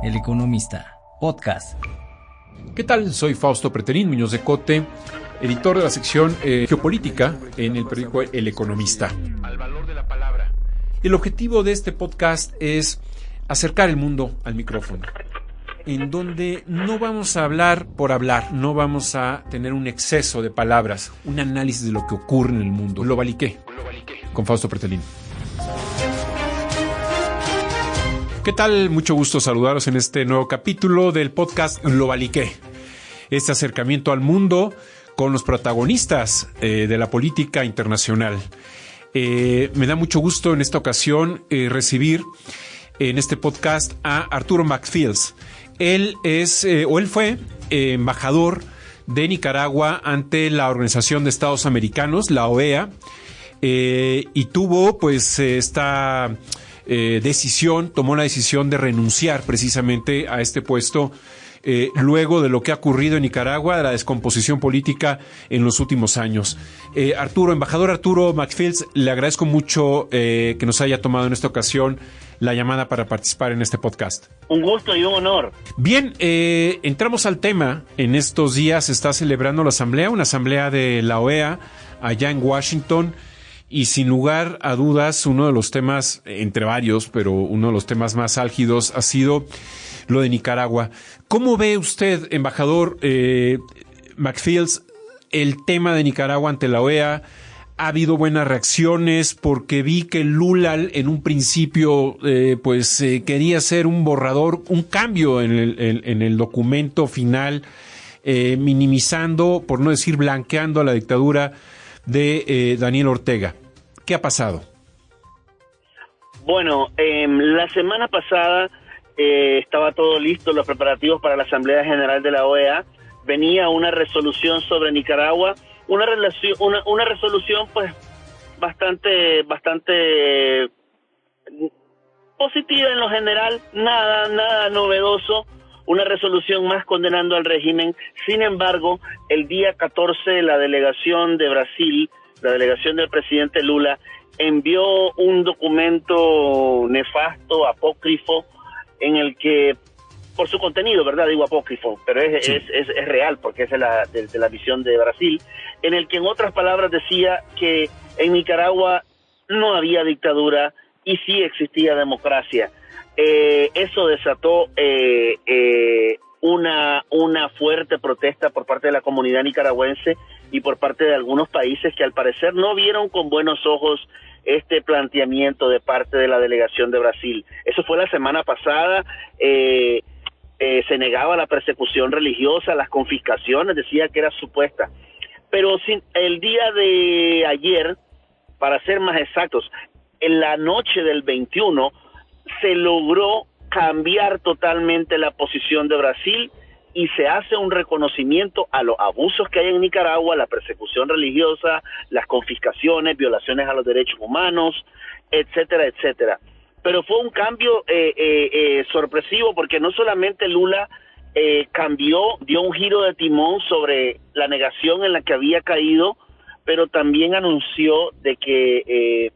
El Economista, podcast. ¿Qué tal? Soy Fausto Pretelín Muñoz de Cote, editor de la sección Geopolítica en el periódico El Economista. Al valor de la palabra. El objetivo de este podcast es acercar el mundo al micrófono, en donde no vamos a hablar por hablar, no vamos a tener un exceso de palabras, un análisis de lo que ocurre en el mundo. Globaliqué, con Fausto Pretelín. ¿Qué tal? Mucho gusto saludaros en este nuevo capítulo del podcast Globaliqué. Este acercamiento al mundo con los protagonistas de la política internacional. Me da mucho gusto en esta ocasión recibir en este podcast a Arturo McFields. Él fue embajador de Nicaragua ante la Organización de Estados Americanos, la OEA, y tuvo pues tomó la decisión de renunciar precisamente a este puesto luego de lo que ha ocurrido en Nicaragua, de la descomposición política en los últimos años. Embajador Arturo McFields, le agradezco mucho que nos haya tomado en esta ocasión la llamada para participar en este podcast. Un gusto y un honor. Bien, entramos al tema. En estos días se está celebrando una asamblea de la OEA allá en Washington. Y sin lugar a dudas, uno de los temas, entre varios, pero uno de los temas más álgidos ha sido lo de Nicaragua. ¿Cómo ve usted, embajador McFields, el tema de Nicaragua ante la OEA? ¿Ha habido buenas reacciones? Porque vi que Lula en un principio quería hacer un borrador, un cambio en el documento final, minimizando, por no decir blanqueando a la dictadura de Daniel Ortega. ¿Qué ha pasado? Bueno, la semana pasada estaba todo listo, los preparativos para la Asamblea General de la OEA. Venía una resolución sobre Nicaragua, una resolución pues bastante positiva en lo general, nada novedoso. Una resolución más condenando al régimen. Sin embargo, el día 14 la delegación de Brasil, la delegación del presidente Lula, envió un documento nefasto, apócrifo, en el que, por su contenido, ¿verdad? Digo apócrifo, pero es real porque es de la visión de Brasil, en el que en otras palabras decía que en Nicaragua no había dictadura y sí existía democracia. Eso desató una fuerte protesta por parte de la comunidad nicaragüense y por parte de algunos países que al parecer no vieron con buenos ojos este planteamiento de parte de la delegación de Brasil. Eso fue la semana pasada. Se negaba la persecución religiosa, las confiscaciones, decía que era supuesta. Pero el día de ayer, para ser más exactos, en la noche del 21, se logró cambiar totalmente la posición de Brasil y se hace un reconocimiento a los abusos que hay en Nicaragua, la persecución religiosa, las confiscaciones, violaciones a los derechos humanos, etcétera, etcétera. Pero fue un cambio sorpresivo porque no solamente Lula dio un giro de timón sobre la negación en la que había caído, pero también anunció de que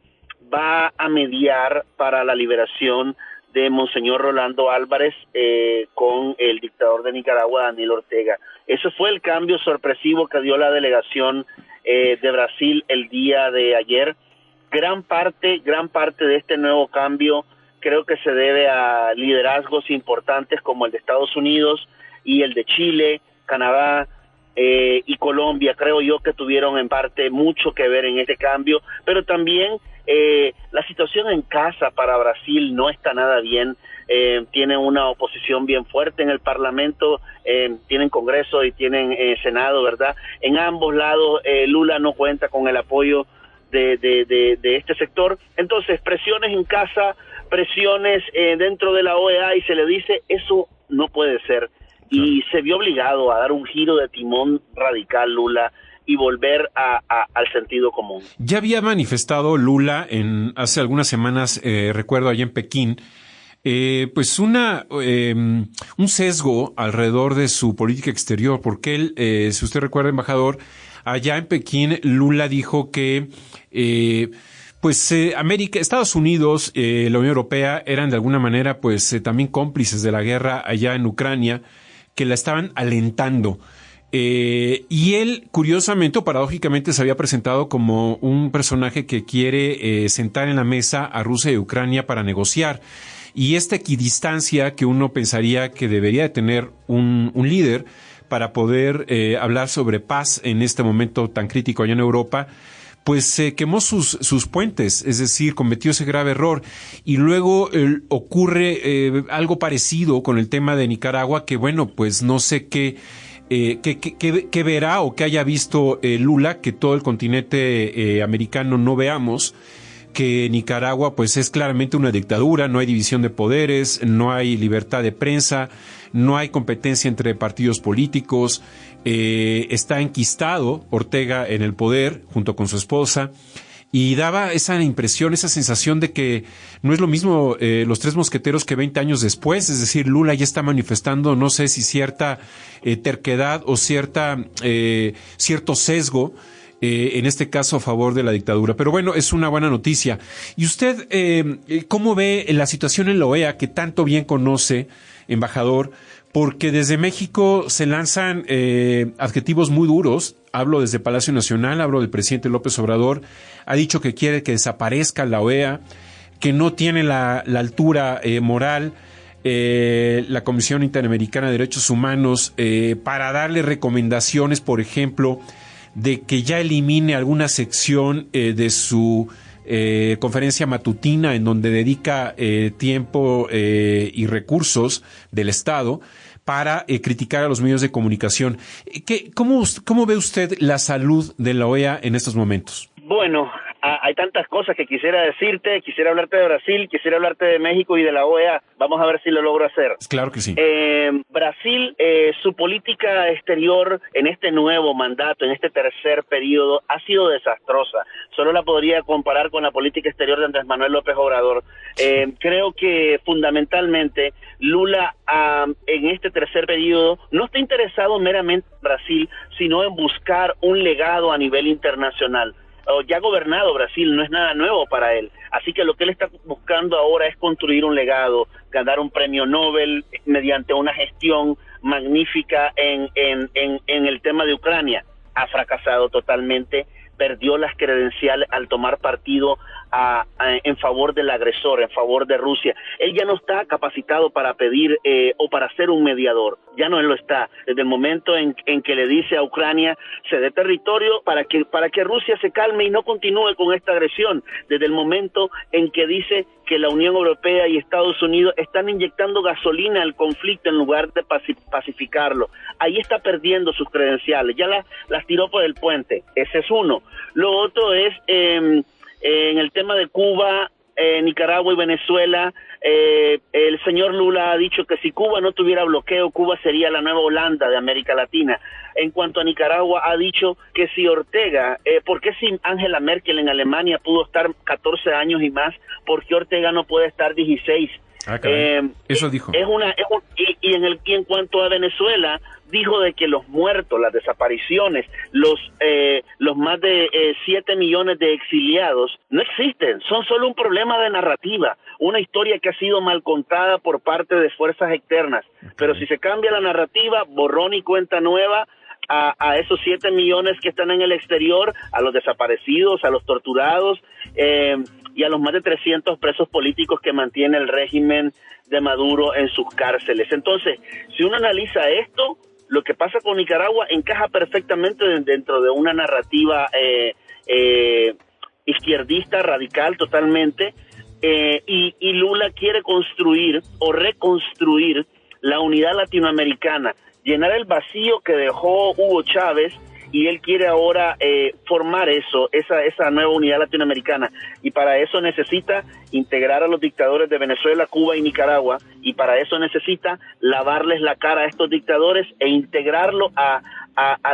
va a mediar para la liberación de Monseñor Rolando Álvarez con el dictador de Nicaragua, Daniel Ortega. Ese fue el cambio sorpresivo que dio la delegación de Brasil el día de ayer. Gran parte de este nuevo cambio creo que se debe a liderazgos importantes como el de Estados Unidos y el de Chile, Canadá, y Colombia, creo yo que tuvieron en parte mucho que ver en este cambio, pero también la situación en casa para Brasil no está nada bien. Tienen una oposición bien fuerte en el Parlamento, tienen Congreso y tienen Senado, ¿verdad? En ambos lados Lula no cuenta con el apoyo de este sector. Entonces, presiones en casa, presiones dentro de la OEA, y se le dice, eso no puede ser. Y se vio obligado a dar un giro de timón radical Lula y volver al sentido común. Ya había manifestado Lula hace algunas semanas, recuerdo allá en Pekín, un sesgo alrededor de su política exterior, porque él, si usted recuerda, embajador, allá en Pekín Lula dijo que Pues Estados Unidos, la Unión Europea eran de alguna manera pues también cómplices de la guerra allá en Ucrania, que la estaban alentando. Y él, curiosamente o paradójicamente, se había presentado como un personaje que quiere sentar en la mesa a Rusia y Ucrania para negociar. Y esta equidistancia que uno pensaría que debería de tener un líder para poder hablar sobre paz en este momento tan crítico allá en Europa, pues quemó sus puentes, es decir, cometió ese grave error. Y luego ocurre algo parecido con el tema de Nicaragua, que bueno, pues no sé qué verá o qué haya visto Lula, que todo el continente americano no veamos, que Nicaragua pues es claramente una dictadura, no hay división de poderes, no hay libertad de prensa, no hay competencia entre partidos políticos, está enquistado Ortega en el poder junto con su esposa, y daba esa impresión, esa sensación de que no es lo mismo los Tres Mosqueteros que 20 años después. Es decir, Lula ya está manifestando, no sé si cierta terquedad o cierto sesgo, en este caso a favor de la dictadura. Pero bueno, es una buena noticia. ¿Y usted cómo ve la situación en la OEA, que tanto bien conoce, embajador? Porque desde México se lanzan adjetivos muy duros. Hablo desde Palacio Nacional, hablo del presidente López Obrador. Ha dicho que quiere que desaparezca la OEA, que no tiene la altura moral, la Comisión Interamericana de Derechos Humanos, para darle recomendaciones, por ejemplo, de que ya elimine alguna sección de su conferencia matutina en donde dedica tiempo y recursos del Estado para criticar a los medios de comunicación. ¿Cómo ve usted la salud de la OEA en estos momentos? Bueno, hay tantas cosas que quisiera decirte. Quisiera hablarte de Brasil, quisiera hablarte de México y de la OEA. Vamos a ver si lo logro hacer. Claro que sí. Brasil, su política exterior en este nuevo mandato, en este tercer periodo, ha sido desastrosa. Solo la podría comparar con la política exterior de Andrés Manuel López Obrador. Creo que fundamentalmente Lula en este tercer periodo no está interesado meramente en Brasil, sino en buscar un legado a nivel internacional. Ya ha gobernado Brasil, no es nada nuevo para él. Así que lo que él está buscando ahora es construir un legado, ganar un premio Nobel mediante una gestión magnífica en el tema de Ucrania. Ha fracasado totalmente, perdió las credenciales al tomar partido en favor del agresor, en favor de Rusia. Él ya no está capacitado para pedir o para ser un mediador, ya no lo está. Desde el momento en que le dice a Ucrania se dé territorio para que Rusia se calme y no continúe con esta agresión, desde el momento en que dice que la Unión Europea y Estados Unidos están inyectando gasolina al conflicto en lugar de pacificarlo, ahí está perdiendo sus credenciales, ya las tiró por el puente. Ese es uno. Lo otro es en el tema de Cuba, Nicaragua y Venezuela. El señor Lula ha dicho que si Cuba no tuviera bloqueo, Cuba sería la nueva Holanda de América Latina. En cuanto a Nicaragua, ha dicho que si Ortega, ¿por qué si Angela Merkel en Alemania pudo estar 14 años y más, por qué Ortega no puede estar 16? Eso dijo. Y en cuanto a Venezuela, dijo de que los muertos, las desapariciones, los más de 7 millones de exiliados no existen, son solo un problema de narrativa, una historia que ha sido mal contada por parte de fuerzas externas. Pero si se cambia la narrativa, borrón y cuenta nueva, a esos 7 millones que están en el exterior, a los desaparecidos, a los torturados, y a los más de 300 presos políticos que mantiene el régimen de Maduro en sus cárceles. Entonces, si uno analiza esto, lo que pasa con Nicaragua encaja perfectamente dentro de una narrativa izquierdista, radical totalmente, y Lula quiere construir o reconstruir la unidad latinoamericana, llenar el vacío que dejó Hugo Chávez, y él quiere ahora formar esa nueva unidad latinoamericana, y para eso necesita integrar a los dictadores de Venezuela, Cuba y Nicaragua, y para eso necesita lavarles la cara a estos dictadores e integrarlo a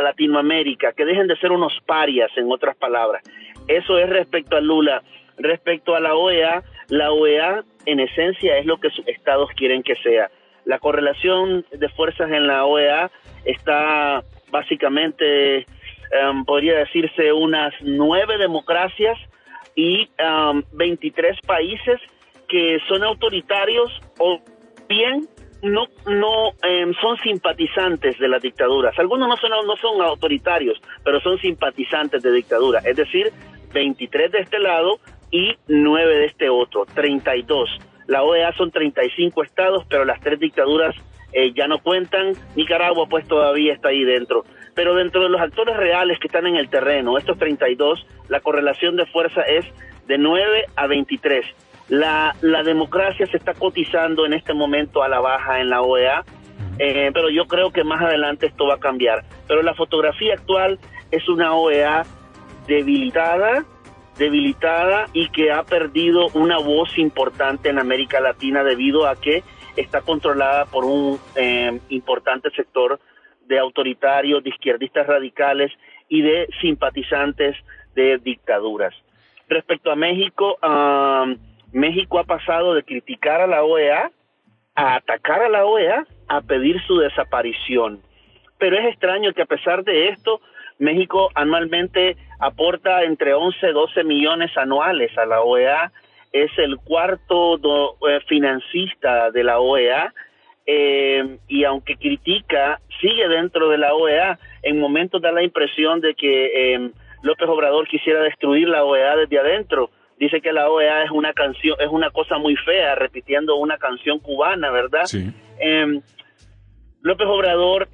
Latinoamérica, que dejen de ser unos parias, en otras palabras. Eso es respecto a Lula. Respecto a la OEA en esencia es lo que sus estados quieren que sea. La correlación de fuerzas en la OEA está básicamente, podría decirse, unas 9 democracias y 23 países que son autoritarios o bien no son simpatizantes de las dictaduras. Algunos no son autoritarios, pero son simpatizantes de dictadura. Es decir, 23 de este lado y 9 de este otro, 32. La OEA son 35 estados, pero las 3 dictaduras ya no cuentan. Nicaragua pues todavía está ahí dentro. Pero dentro de los actores reales que están en el terreno, estos 32, la correlación de fuerza es de 9 a 23. La democracia se está cotizando en este momento a la baja en la OEA, pero yo creo que más adelante esto va a cambiar. Pero la fotografía actual es una OEA debilitada y que ha perdido una voz importante en América Latina debido a que está controlada por un importante sector de autoritarios, de izquierdistas radicales y de simpatizantes de dictaduras. Respecto a México, México ha pasado de criticar a la OEA, a atacar a la OEA, a pedir su desaparición. Pero es extraño que a pesar de esto, México anualmente aporta entre 11 y 12 millones anuales a la OEA, es el cuarto financista de la OEA, y aunque critica, sigue dentro de la OEA. En momentos da la impresión de que López Obrador quisiera destruir la OEA desde adentro. Dice que la OEA es una canción, es una cosa muy fea, repitiendo una canción cubana, ¿verdad? Sí. López Obrador,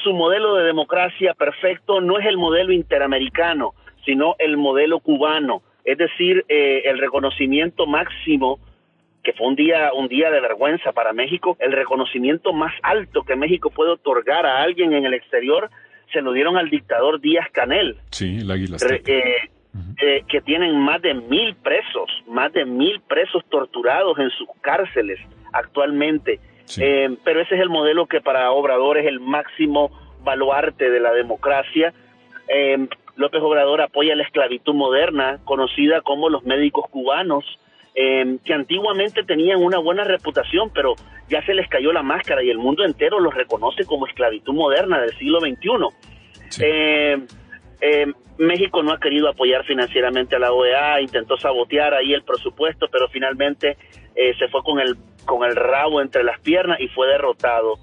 su modelo de democracia perfecto no es el modelo interamericano, sino el modelo cubano. Es decir, el reconocimiento máximo, que fue un día de vergüenza para México, el reconocimiento más alto que México puede otorgar a alguien en el exterior, se lo dieron al dictador Díaz-Canel. Sí, el Águila que tienen más de 1,000 presos torturados en sus cárceles actualmente. Sí. Pero ese es el modelo que para Obrador es el máximo baluarte de la democracia. López Obrador apoya la esclavitud moderna, conocida como los médicos cubanos, que antiguamente tenían una buena reputación, pero ya se les cayó la máscara y el mundo entero los reconoce como esclavitud moderna del siglo XXI. Sí. México no ha querido apoyar financieramente a la OEA, intentó sabotear ahí el presupuesto, pero finalmente se fue con el rabo entre las piernas y fue derrotado.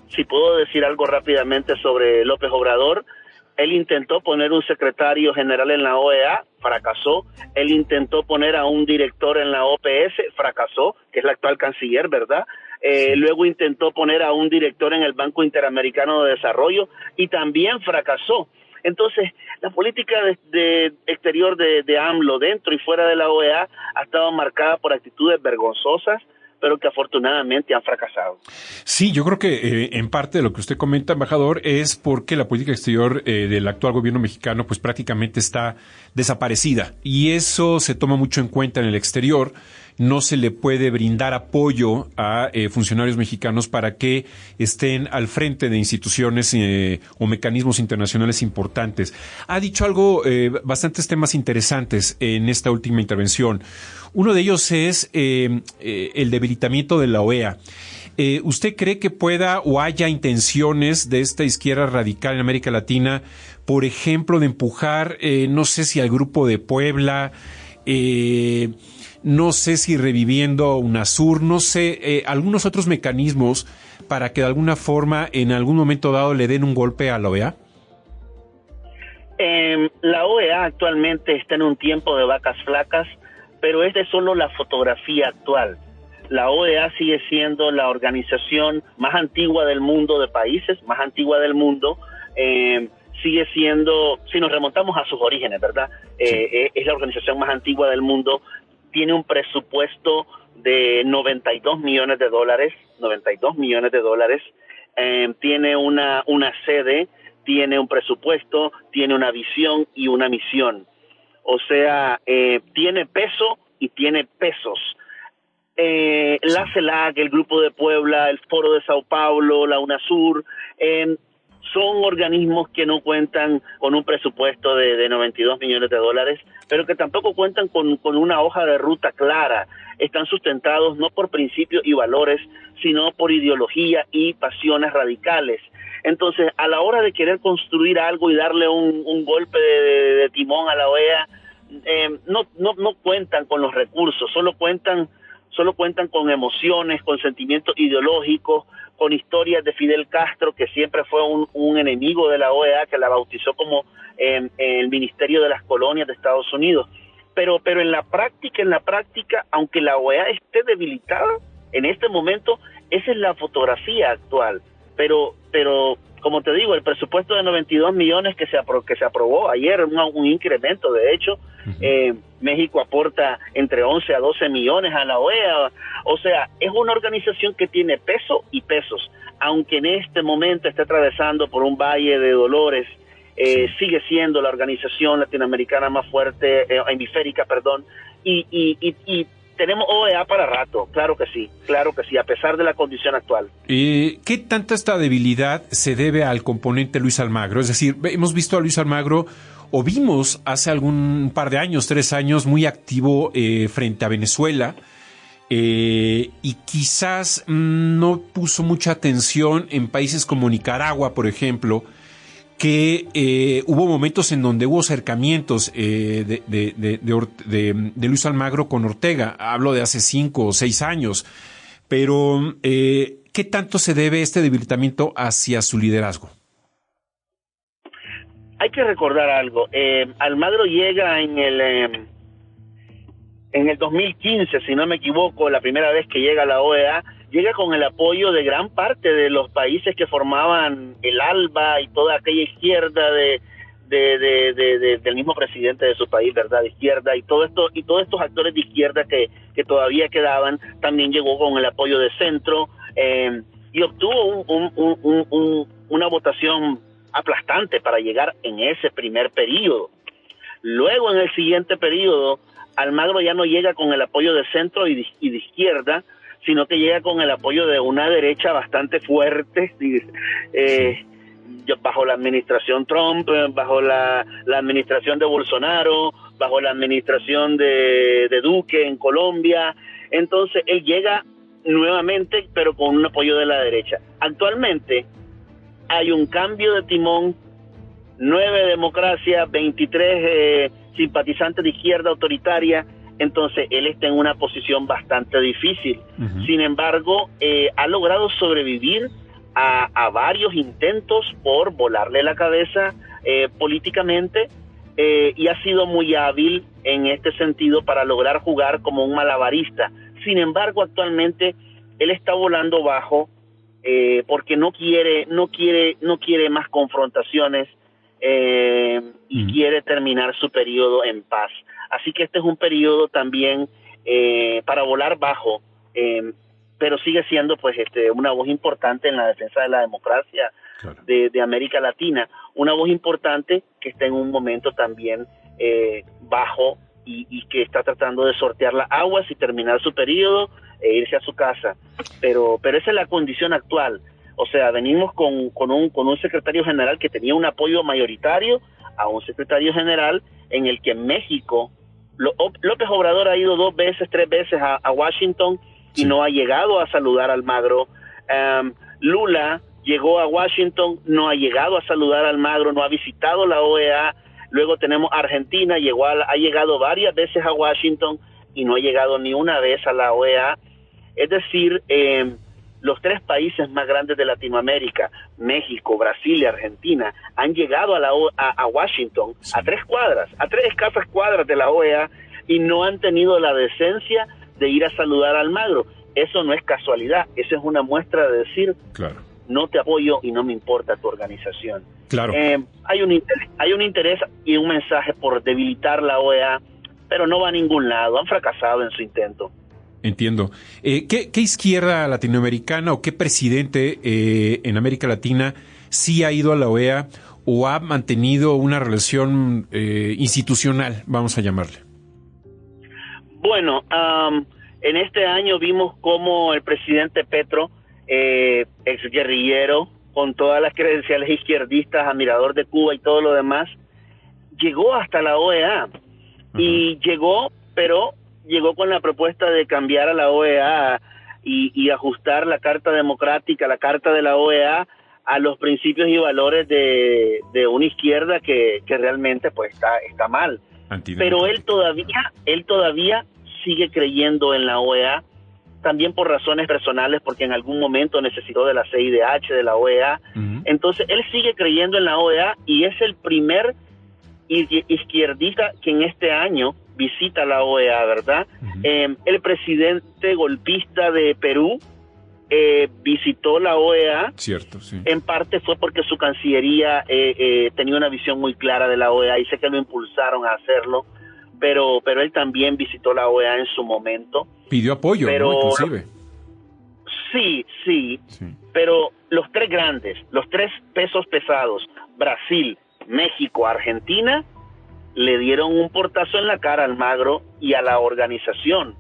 Si puedo decir algo rápidamente sobre López Obrador, él intentó poner un secretario general en la OEA, fracasó. Él intentó poner a un director en la OPS, fracasó, que es la actual canciller, ¿verdad? Sí. Luego intentó poner a un director en el Banco Interamericano de Desarrollo y también fracasó. Entonces, la política de exterior de AMLO dentro y fuera de la OEA ha estado marcada por actitudes vergonzosas, pero que afortunadamente han fracasado. Sí, yo creo que en parte de lo que usted comenta, embajador, es porque la política exterior del actual gobierno mexicano pues prácticamente está desaparecida y eso se toma mucho en cuenta en el exterior. No se le puede brindar apoyo a funcionarios mexicanos para que estén al frente de instituciones o mecanismos internacionales importantes. Ha dicho algo, bastantes temas interesantes en esta última intervención. Uno de ellos es el debilitamiento de la OEA. ¿Usted cree que pueda o haya intenciones de esta izquierda radical en América Latina, por ejemplo, de empujar, no sé si al Grupo de Puebla, no sé si reviviendo UNASUR, no sé, algunos otros mecanismos para que de alguna forma en algún momento dado le den un golpe a la OEA? La OEA actualmente está en un tiempo de vacas flacas, pero esta es solo la fotografía actual. La OEA sigue siendo la organización más antigua del mundo, de países más antigua del mundo, sigue siendo, si nos remontamos a sus orígenes, ¿verdad? Sí. Es la organización más antigua del mundo, tiene un presupuesto de $92 millones, tiene una sede, tiene un presupuesto, tiene una visión y una misión. O sea, tiene peso y tiene pesos. La CELAC, el Grupo de Puebla, el Foro de Sao Paulo, la UNASUR, son organismos que no cuentan con un presupuesto de $92 millones, pero que tampoco cuentan con una hoja de ruta clara. Están sustentados no por principios y valores, sino por ideología y pasiones radicales. Entonces, a la hora de querer construir algo y darle un golpe de timón a la OEA, no cuentan con los recursos, solo cuentan con emociones, con sentimientos ideológicos, con historias de Fidel Castro, que siempre fue un enemigo de la OEA, que la bautizó como el Ministerio de las Colonias de Estados Unidos. Pero en la práctica, aunque la OEA esté debilitada en este momento, esa es la fotografía actual. Pero como te digo, el presupuesto de 92 millones que se aprobó ayer, un incremento, de hecho, México aporta entre 11 a 12 millones a la OEA, o sea, es una organización que tiene peso y pesos, aunque en este momento esté atravesando por un valle de dolores, sigue siendo la organización latinoamericana más fuerte, hemisférica, y tenemos OEA para rato, claro que sí, a pesar de la condición actual. ¿Qué tanta esta debilidad se debe al componente Luis Almagro? Es decir, hemos visto a Luis Almagro, o vimos hace algún par de años, 3 años, muy activo frente a Venezuela, y quizás no puso mucha atención en países como Nicaragua, por ejemplo, que hubo momentos en donde hubo acercamientos de Luis Almagro con Ortega. Hablo de hace 5 o 6 años. Pero, ¿qué tanto se debe este debilitamiento hacia su liderazgo? Hay que recordar algo. Almagro llega en el 2015, si no me equivoco, la primera vez que llega a la OEA, llega con el apoyo de gran parte de los países que formaban el ALBA y toda aquella izquierda del mismo presidente de su país, ¿verdad? De izquierda, y todos estos actores de izquierda que todavía quedaban. También llegó con el apoyo de Centro, y obtuvo una votación aplastante para llegar en ese primer periodo. Luego, en el siguiente periodo, Almagro ya no llega con el apoyo de Centro y de izquierda, sino que llega con el apoyo de una derecha bastante fuerte, bajo la administración Trump, bajo la administración de Bolsonaro, bajo la administración de Duque en Colombia. Entonces él llega nuevamente, pero con un apoyo de la derecha. Actualmente hay un cambio de timón, 9 democracias, 23 simpatizantes de izquierda autoritaria. Entonces él está en una posición bastante difícil. Uh-huh. Sin embargo, ha logrado sobrevivir a varios intentos por volarle la cabeza políticamente, y ha sido muy hábil en este sentido para lograr jugar como un malabarista. Sin embargo, actualmente él está volando bajo, porque no quiere más confrontaciones, y quiere terminar su periodo en paz. Así que este es un periodo también para volar bajo, pero sigue siendo pues una voz importante en la defensa de la democracia, claro, de América Latina, una voz importante que está en un momento también bajo y que está tratando de sortear las aguas y terminar su periodo e irse a su casa. Pero esa es la condición actual. O sea, venimos con un secretario general que tenía un apoyo mayoritario a un secretario general en el que México, López Obrador ha ido 2 veces, 3 veces a Washington y no ha llegado a saludar a Almagro. Lula llegó a Washington, no ha llegado a saludar a Almagro, no ha visitado la OEA. Luego tenemos Argentina, ha llegado varias veces a Washington y no ha llegado ni una vez a la OEA. Es decir, los 3 países más grandes de Latinoamérica, México, Brasil y Argentina, han llegado a Washington, sí, a 3 escasas cuadras de la OEA, y no han tenido la decencia de ir a saludar a Almagro. Eso no es casualidad, eso es una muestra de decir, claro, no te apoyo y no me importa tu organización. Claro. Hay un interés y un mensaje por debilitar la OEA, pero no va a ningún lado, han fracasado en su intento. Entiendo. ¿Qué izquierda latinoamericana o qué presidente en América Latina sí ha ido a la OEA o ha mantenido una relación institucional, vamos a llamarle? Bueno, en este año vimos cómo el presidente Petro, exguerrillero, con todas las credenciales izquierdistas, admirador de Cuba y todo lo demás, llegó hasta la OEA. Uh-huh. Y llegó con la propuesta de cambiar a la OEA y ajustar la Carta Democrática, la Carta de la OEA, a los principios y valores de una izquierda que realmente pues está mal. pero él todavía sigue creyendo en la OEA, también por razones personales, porque en algún momento necesitó de la CIDH, de la OEA. Entonces él sigue creyendo en la OEA y es el primer izquierdista que en este año visita la OEA, ¿verdad? El presidente golpista de Perú visitó la OEA. Cierto, sí. En parte fue porque su cancillería tenía una visión muy clara de la OEA y sé que lo impulsaron a hacerlo, pero él también visitó la OEA en su momento. Pidió apoyo, ¿no? Inclusive. Sí, pero los tres grandes, los tres pesos pesados, Brasil, México, Argentina, le dieron un portazo en la cara a Almagro y a la organización,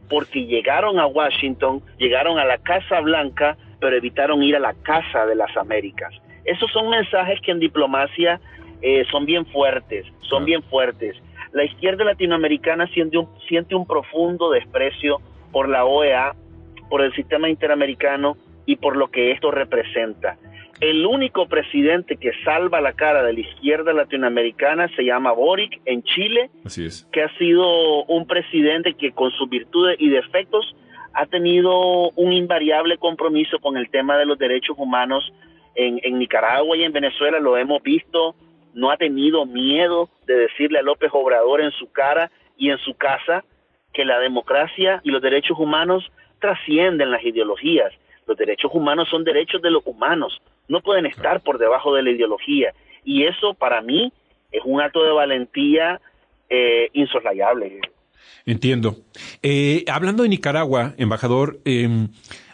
porque llegaron a Washington, llegaron a la Casa Blanca, pero evitaron ir a la Casa de las Américas. Esos son mensajes que en diplomacia son bien fuertes, La izquierda latinoamericana siente un profundo desprecio por la OEA, por el sistema interamericano y por lo que esto representa. El único presidente que salva la cara de la izquierda latinoamericana se llama Boric en Chile. Así es. Que ha sido un presidente que con sus virtudes y defectos ha tenido un invariable compromiso con el tema de los derechos humanos en Nicaragua y en Venezuela. Lo hemos visto, no ha tenido miedo de decirle a López Obrador en su cara y en su casa que la democracia y los derechos humanos trascienden las ideologías. Los derechos humanos son derechos de los humanos, no pueden estar por debajo de la ideología. Y eso para mí es un acto de valentía insoslayable. Entiendo. Hablando de Nicaragua, embajador,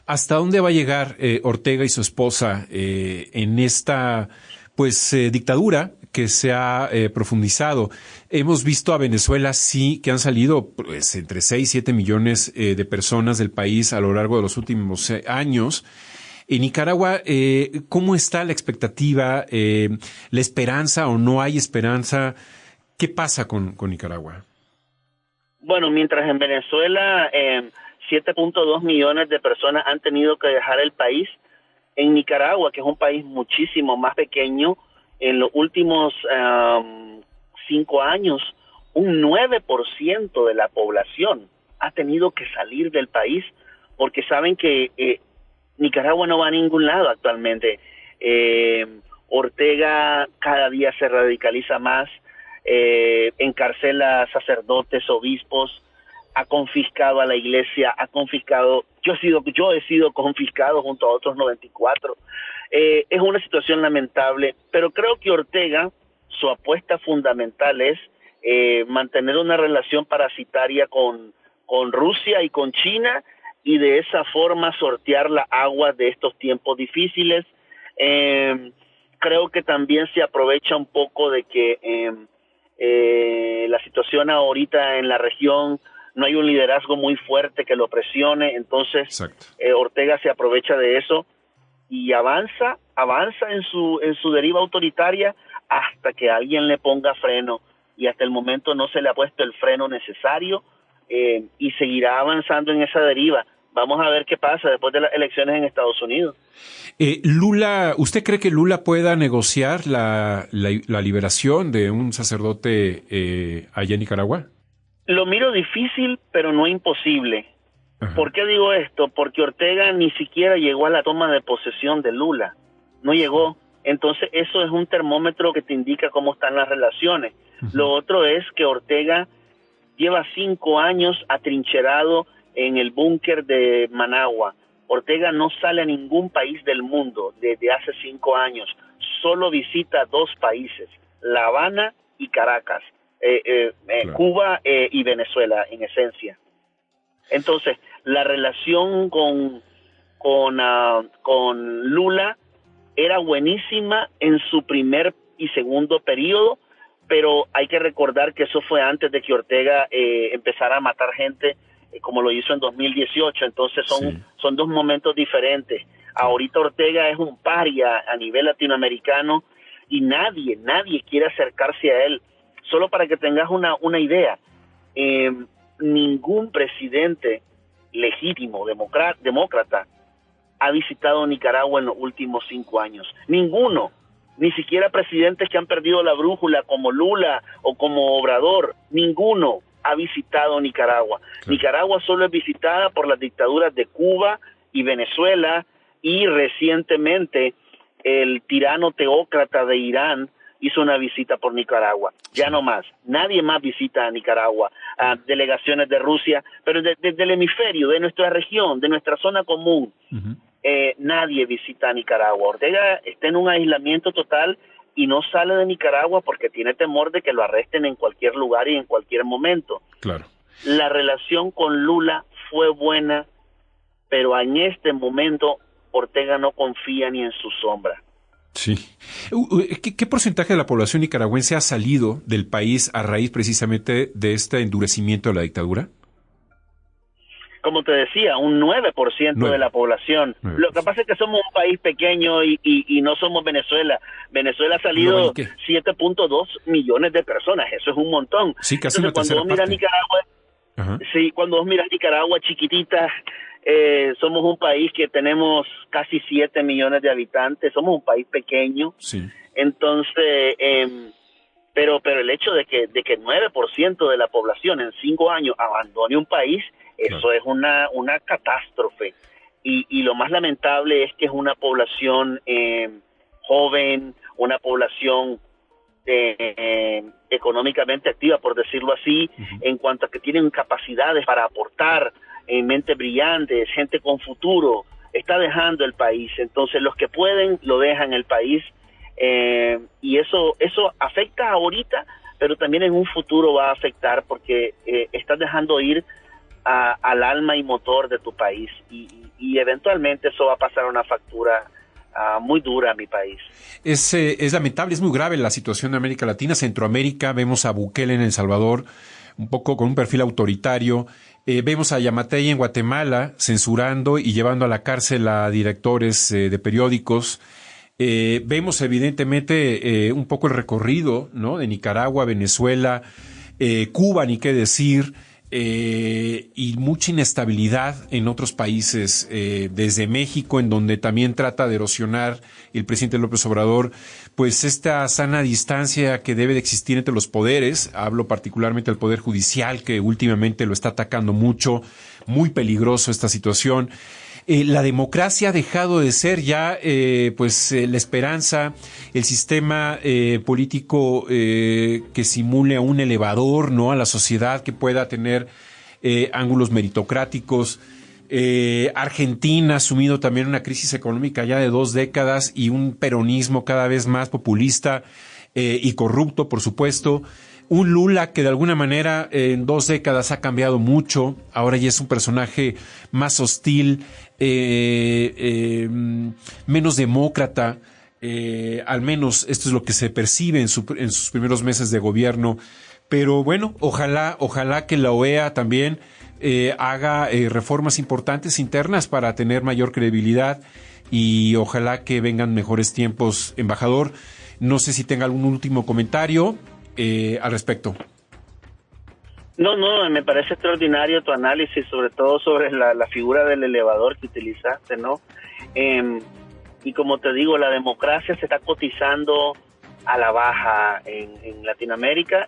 ¿hasta dónde va a llegar Ortega y su esposa en esta dictadura que se ha profundizado? Hemos visto a Venezuela, sí, que han salido entre 6 y 7 millones de personas del país a lo largo de los últimos años. En Nicaragua, ¿cómo está la expectativa, la esperanza o no hay esperanza? ¿Qué pasa con Nicaragua? Bueno, mientras en Venezuela 7.2 millones de personas han tenido que dejar el país, en Nicaragua, que es un país muchísimo más pequeño, en los últimos 5 años, un 9% de la población ha tenido que salir del país porque saben que Nicaragua no va a ningún lado actualmente. Ortega cada día se radicaliza más, encarcela sacerdotes, obispos, ha confiscado a la iglesia, yo he sido confiscado junto a otros 94. Es una situación lamentable, pero creo que Ortega, su apuesta fundamental es mantener una relación parasitaria con Rusia y con China, y de esa forma sortear la agua de estos tiempos difíciles. Creo que también se aprovecha un poco de que la situación ahorita en la región, no hay un liderazgo muy fuerte que lo presione, entonces Ortega se aprovecha de eso y avanza en su deriva autoritaria hasta que alguien le ponga freno, y hasta el momento no se le ha puesto el freno necesario, y seguirá avanzando en esa deriva. Vamos a ver qué pasa después de las elecciones en Estados Unidos. Lula, ¿usted cree que Lula pueda negociar la liberación de un sacerdote allá en Nicaragua? Lo miro difícil, pero no imposible. Ajá. ¿Por qué digo esto? Porque Ortega ni siquiera llegó a la toma de posesión de Lula. No llegó. Entonces eso es un termómetro que te indica cómo están las relaciones. Ajá. Lo otro es que Ortega lleva 5 años atrincherado en el búnker de Managua. Ortega no sale a ningún país del mundo desde hace 5 años. Solo visita 2 países, La Habana y Caracas. Claro. Cuba y Venezuela, en esencia. Entonces, la relación con Lula era buenísima en su primer y segundo periodo, pero hay que recordar que eso fue antes de que Ortega empezara a matar gente, como lo hizo en 2018. Entonces son 2 momentos diferentes. Ahorita Ortega es un paria a nivel latinoamericano y nadie quiere acercarse a él. Solo para que tengas una idea, ningún presidente legítimo, demócrata, ha visitado Nicaragua en los últimos 5 años. Ninguno. Ni siquiera presidentes que han perdido la brújula como Lula o como Obrador, ninguno ha visitado Nicaragua. Claro. Nicaragua solo es visitada por las dictaduras de Cuba y Venezuela, y recientemente el tirano teócrata de Irán hizo una visita por Nicaragua. Ya no más. Nadie más visita a Nicaragua. Delegaciones de Rusia, pero desde el hemisferio, de nuestra región, de nuestra zona común, nadie visita a Nicaragua. Ortega está en un aislamiento total y no sale de Nicaragua porque tiene temor de que lo arresten en cualquier lugar y en cualquier momento. Claro. La relación con Lula fue buena, pero en este momento Ortega no confía ni en su sombra. Sí. ¿Qué porcentaje de la población nicaragüense ha salido del país a raíz precisamente de este endurecimiento de la dictadura? Como te decía, un 9% de la población. 9%. Lo que pasa es que somos un país pequeño y no somos Venezuela. Venezuela ha salido 7.2 millones de personas. Eso es un montón. Sí, casi una tercera parte. Cuando vos miras Nicaragua chiquitita, somos un país que tenemos casi 7 millones de habitantes. Somos un país pequeño. Sí. Entonces, pero el hecho de que 9% de la población en 5 años abandone un país, eso es una catástrofe. Y lo más lamentable es que es una población joven, una población económicamente activa, por decirlo así, en cuanto a que tienen capacidades para aportar, mentes brillantes, gente con futuro, está dejando el país. Entonces los que pueden lo dejan el país, y eso afecta ahorita, pero también en un futuro va a afectar porque estás dejando ir al alma y motor de tu país, y eventualmente eso va a pasar una factura muy dura a mi país. Es lamentable, es muy grave la situación de América Latina. Centroamérica, vemos a Bukele en El Salvador, un poco con un perfil autoritario. Vemos a Yamatei en Guatemala censurando y llevando a la cárcel a directores de periódicos. Vemos evidentemente un poco el recorrido, ¿no?, de Nicaragua, Venezuela, Cuba, ni qué decir. Y mucha inestabilidad en otros países, desde México, en donde también trata de erosionar el presidente López Obrador, pues esta sana distancia que debe de existir entre los poderes. Hablo particularmente del Poder Judicial, que últimamente lo está atacando mucho, muy peligroso esta situación. La democracia ha dejado de ser ya la esperanza, el sistema político que simule a un elevador, ¿no?, a la sociedad, que pueda tener ángulos meritocráticos. Argentina ha sumido también una crisis económica ya de 2 décadas y un peronismo cada vez más populista y corrupto, por supuesto. Un Lula que de alguna manera en 2 décadas ha cambiado mucho. Ahora ya es un personaje más hostil, menos demócrata. Al menos esto es lo que se percibe en sus primeros meses de gobierno. Pero bueno, ojalá que la OEA también haga reformas importantes internas para tener mayor credibilidad, y ojalá que vengan mejores tiempos. Embajador, no sé si tenga algún último comentario al respecto. No, me parece extraordinario tu análisis, sobre todo sobre la figura del elevador que utilizaste, ¿no? Y como te digo, la democracia se está cotizando a la baja en Latinoamérica.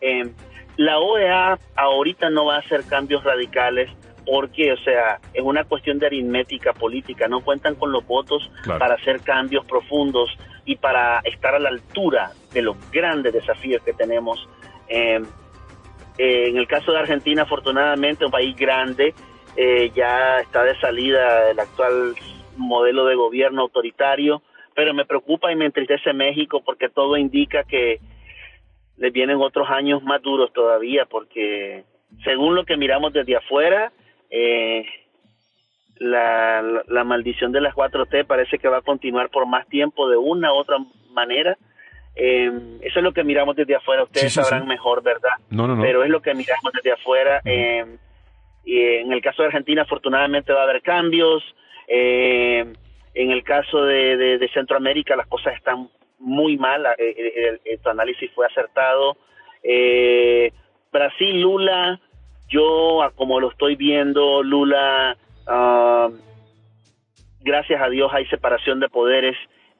La OEA ahorita no va a hacer cambios radicales porque, o sea, es una cuestión de aritmética política. No cuentan con los votos para hacer cambios profundos y para estar a la altura de los grandes desafíos que tenemos. En el caso de Argentina, afortunadamente, un país grande, ya está de salida el actual modelo de gobierno autoritario, pero me preocupa y me entristece México porque todo indica que les vienen otros años más duros todavía, porque según lo que miramos desde afuera, la maldición de las 4T parece que va a continuar por más tiempo de una u otra manera. Eso es lo que miramos desde afuera. Ustedes sabrán mejor, ¿verdad? No. Pero es lo que miramos desde afuera. Y en el caso de Argentina, afortunadamente va a haber cambios. En el caso de Centroamérica, las cosas están muy mal. Tu análisis fue acertado. Brasil, Lula, yo como lo estoy viendo, Lula, gracias a Dios hay separación de poderes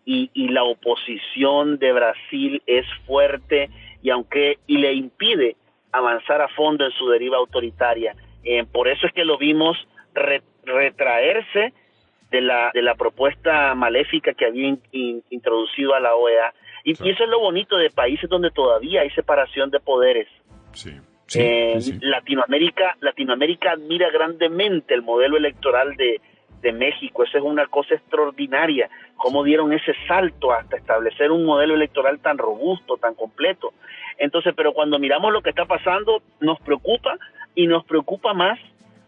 y la oposición de Brasil es fuerte y le impide avanzar a fondo en su deriva autoritaria. Por eso es que lo vimos retraerse de la propuesta maléfica que había introducido a la OEA. Y eso es lo bonito de países donde todavía hay separación de poderes. Sí. Latinoamérica admira grandemente el modelo electoral de México. Eso es una cosa extraordinaria, cómo dieron ese salto hasta establecer un modelo electoral tan robusto, tan completo. Entonces, pero cuando miramos lo que está pasando, nos preocupa, y nos preocupa más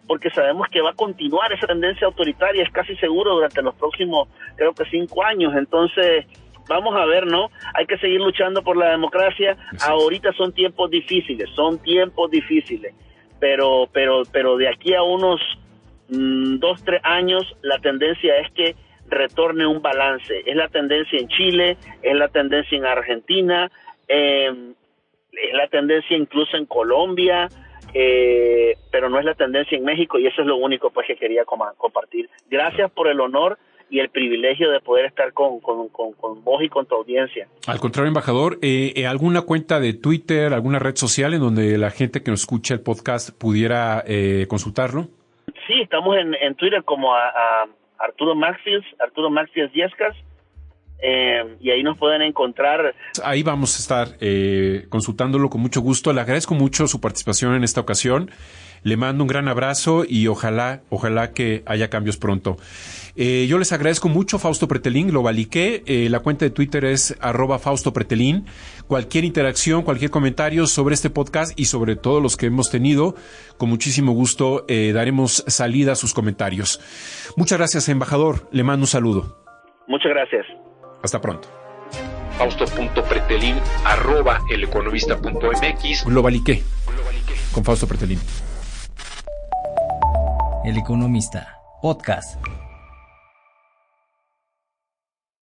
porque sabemos que va a continuar esa tendencia autoritaria, es casi seguro, durante los próximos, creo que 5 años. Entonces, vamos a ver, ¿no? Hay que seguir luchando por la democracia. Ahorita son tiempos difíciles, pero de aquí a unos 2-3 años, la tendencia es que retorne un balance. Es la tendencia en Chile, es la tendencia en Argentina, es la tendencia incluso en Colombia, pero no es la tendencia en México, y eso es lo único pues que quería compartir. Gracias por el honor y el privilegio de poder estar con vos y con tu audiencia. Al contrario, embajador, ¿alguna cuenta de Twitter, alguna red social en donde la gente que nos escucha el podcast pudiera consultarlo? Sí, estamos en Twitter como a Arturo Maxfields Yescas, y ahí nos pueden encontrar. Ahí vamos a estar consultándolo con mucho gusto. Le agradezco mucho su participación en esta ocasión. Le mando un gran abrazo y ojalá que haya cambios pronto. Yo les agradezco mucho, Fausto Pretelín, lo valiqué. La cuenta de Twitter es @FaustoPretelín. Cualquier interacción, cualquier comentario sobre este podcast y sobre todos los que hemos tenido, con muchísimo gusto daremos salida a sus comentarios. Muchas gracias, embajador. Le mando un saludo. Muchas gracias. Hasta pronto. Fausto.pretelín @eleconomista.mx. Lo valiqué con Fausto Pretelín. El Economista Podcast.